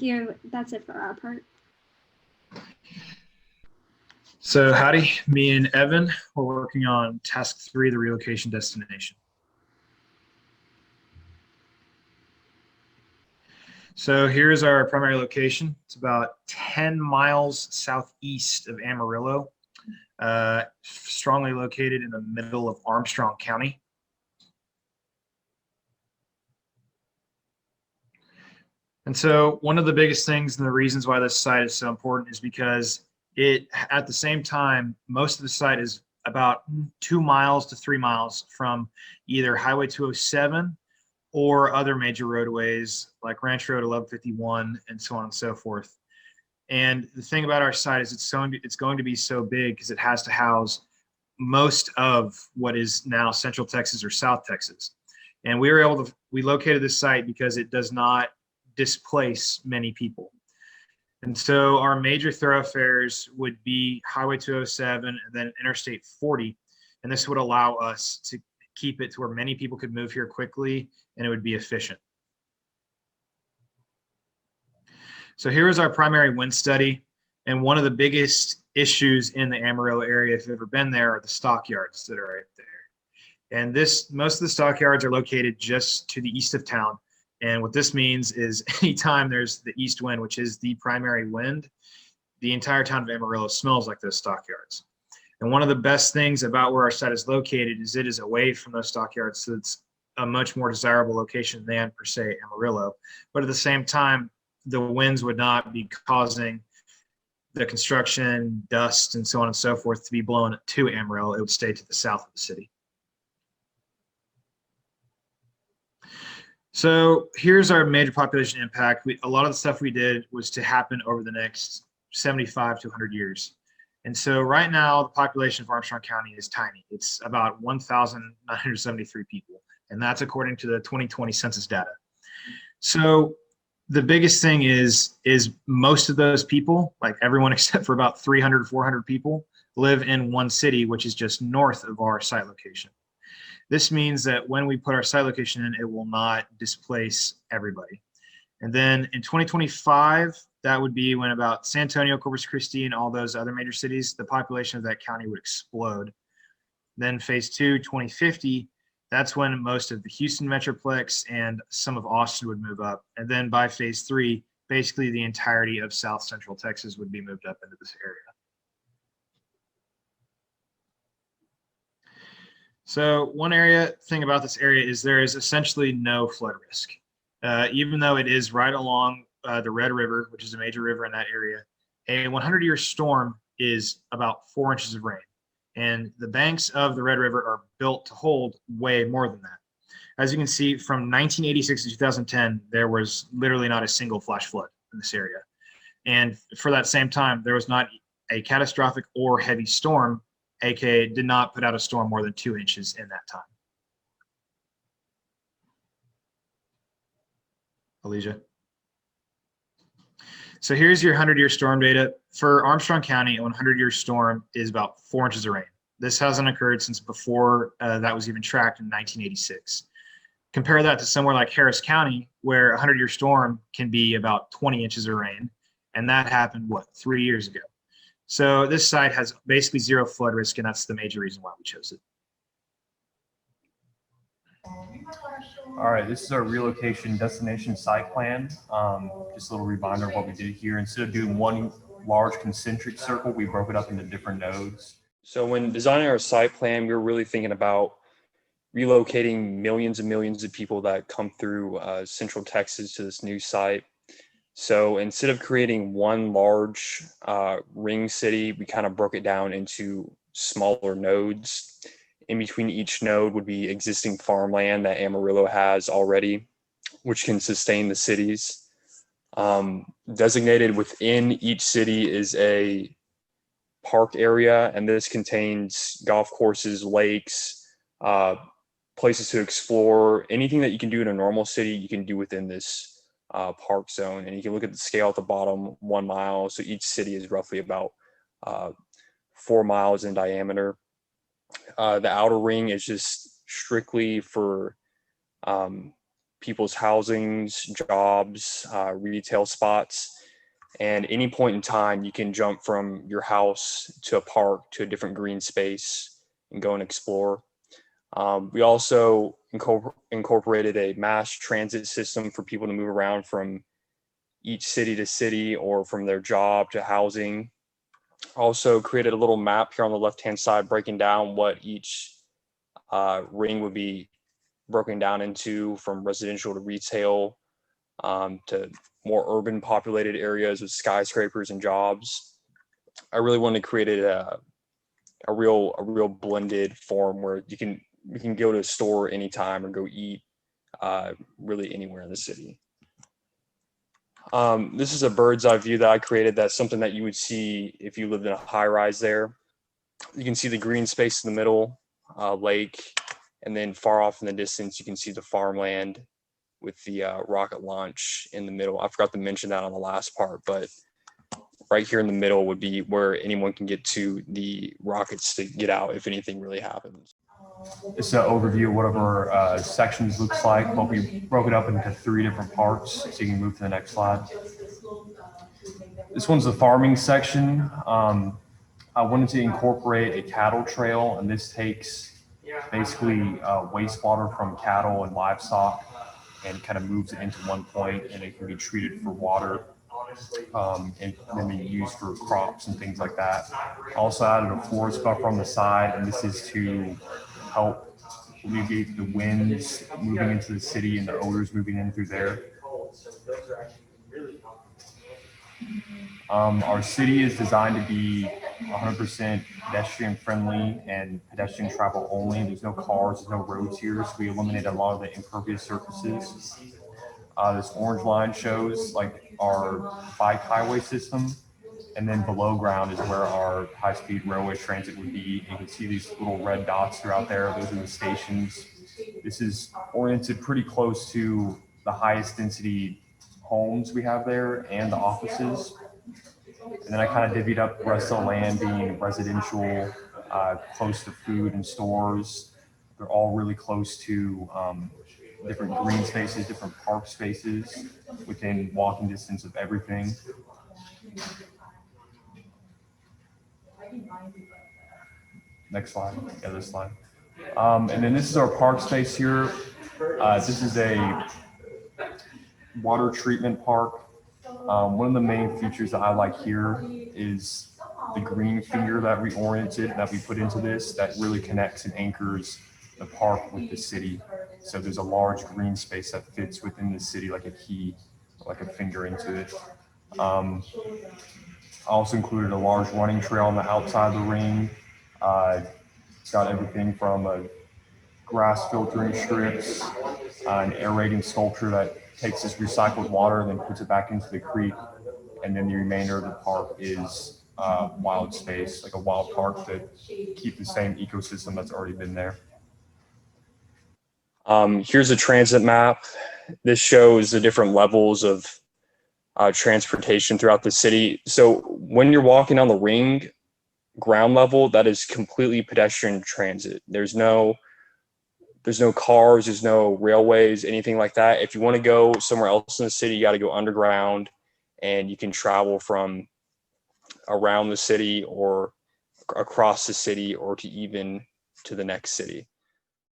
Thank you. That's it for our part. So howdy, me and Evan, we're working on task 3, the relocation destination. So here's our primary location. It's about 10 miles southeast of Amarillo, strongly located in the middle of Armstrong County. And so one of the biggest things and the reasons why this site is so important is because it, at the same time, most of the site is about 2 miles to 3 miles from either Highway 207 or other major roadways like Ranch Road 1151 and so on and so forth. And the thing about our site is it's going to be so big because it has to house most of what is now Central Texas or South Texas. And we located this site because it does not displace many people. And so our major thoroughfares would be Highway 207 and then Interstate 40. And this would allow us to keep it to where many people could move here quickly and it would be efficient. So here is our primary wind study. And one of the biggest issues in the Amarillo area, if you've ever been there, are the stockyards that are right there. And most of the stockyards are located just to the east of town. And what this means is anytime there's the east wind, which is the primary wind, the entire town of Amarillo smells like those stockyards. And one of the best things about where our site is located is it is away from those stockyards. So it's a much more desirable location than, per se, Amarillo. But at the same time, the winds would not be causing the construction, dust, and so on and so forth to be blown to Amarillo. It would stay to the south of the city. So here's our major population impact. A lot of the stuff we did was to happen over the next 75 to 100 years. And so right now, the population of Armstrong County is tiny. It's about 1,973 people. And that's according to the 2020 census data. So the biggest thing is most of those people, like everyone except for about 300, 400 people, live in one city, which is just north of our site location. This means that when we put our site location in, it will not displace everybody. And then in 2025, that would be when about San Antonio, Corpus Christi, and all those other major cities, the population of that county would explode. Then phase 2, 2050, that's when most of the Houston Metroplex and some of Austin would move up. And then by phase 3, basically the entirety of South Central Texas would be moved up into this area. So one thing about this area is there is essentially no flood risk. Even though it is right along the Red River, which is a major river in that area, a 100-year storm is about 4 inches of rain. And the banks of the Red River are built to hold way more than that. As you can see, from 1986 to 2010, there was literally not a single flash flood in this area. And for that same time, there was not a catastrophic or heavy storm, aka did not put out a storm more than 2 inches in that time. Alicia. So here's your 100-year storm data. For Armstrong County, a 100-year storm is about 4 inches of rain. This hasn't occurred since before that was even tracked in 1986. Compare that to somewhere like Harris County, where a 100-year storm can be about 20 inches of rain, and that happened, 3 years ago. So this site has basically zero flood risk, and that's the major reason why we chose it. All right, this is our relocation destination site plan. Just a little reminder of what we did here. Instead of doing one large concentric circle, we broke it up into different nodes. So when designing our site plan, we were really thinking about relocating millions and millions of people that come through Central Texas to this new site. So instead of creating one large ring city, we kind of broke it down into smaller nodes. In between each node would be existing farmland that Amarillo has already, which can sustain the cities. Designated within each city is a park area, and this contains golf courses, lakes, places to explore. Anything that you can do in a normal city, you can do within this park zone. And you can look at the scale at the bottom, 1 mile. So each city is roughly about 4 miles in diameter. The outer ring is just strictly for people's housings, jobs, retail spots. And any point in time, you can jump from your house to a park to a different green space and go and explore. We also incorporated a mass transit system for people to move around from each city to city or from their job to housing. Also created a little map here on the left-hand side breaking down what each ring would be broken down into, from residential to retail, to more urban populated areas with skyscrapers and jobs. I really wanted to create a real blended form where you can go to a store anytime or go eat really anywhere in the city. This is a bird's eye view that I created. That's something that you would see if you lived in a high rise there. You can see the green space in the middle, lake, and then far off in the distance, you can see the farmland with the rocket launch in the middle. I forgot to mention that on the last part, but right here in the middle would be where anyone can get to the rockets to get out if anything really happens. This is an overview of what our sections looks like, but we broke it up into 3 different parts, so you can move to the next slide. This one's the farming section. I wanted to incorporate a cattle trail, and this takes basically wastewater from cattle and livestock and kind of moves it into one point, and it can be treated for water and then be used for crops and things like that. Also added a forest buffer on the side, and this is to help alleviate the winds moving into the city and the odors moving in through there. Our city is designed to be 100% pedestrian friendly and pedestrian travel only. There's no cars, there's no roads here, so we eliminated a lot of the impervious surfaces. This orange line shows like our bike highway system, and then below ground is where our high-speed railway transit would be. You can see these little red dots throughout there. Those are the stations. This is oriented pretty close to the highest density homes we have there and the offices. And then I kind of divvied up the rest of the land being residential, close to food and stores. They're all really close to different green spaces, different park spaces within walking distance of everything. Next slide. Yeah, this slide. And then this is our park space here. This is a water treatment park. One of the main features that I like here is the green finger that we oriented, that we put into this, that really connects and anchors the park with the city. So there's a large green space that fits within the city like a key, like a finger into it. I also included a large running trail on the outside of the ring. It's got everything from grass filtering strips, an aerating sculpture that takes this recycled water and then puts it back into the creek. And then the remainder of the park is wild space, like a wild park to keep the same ecosystem that's already been there. Here's a transit map. This shows the different levels of transportation throughout the city. So when you're walking on the ring, ground level, that is completely pedestrian transit. There's no cars, there's no railways, anything like that. If you want to go somewhere else in the city, you got to go underground, and you can travel from around the city or across the city or to even to the next city.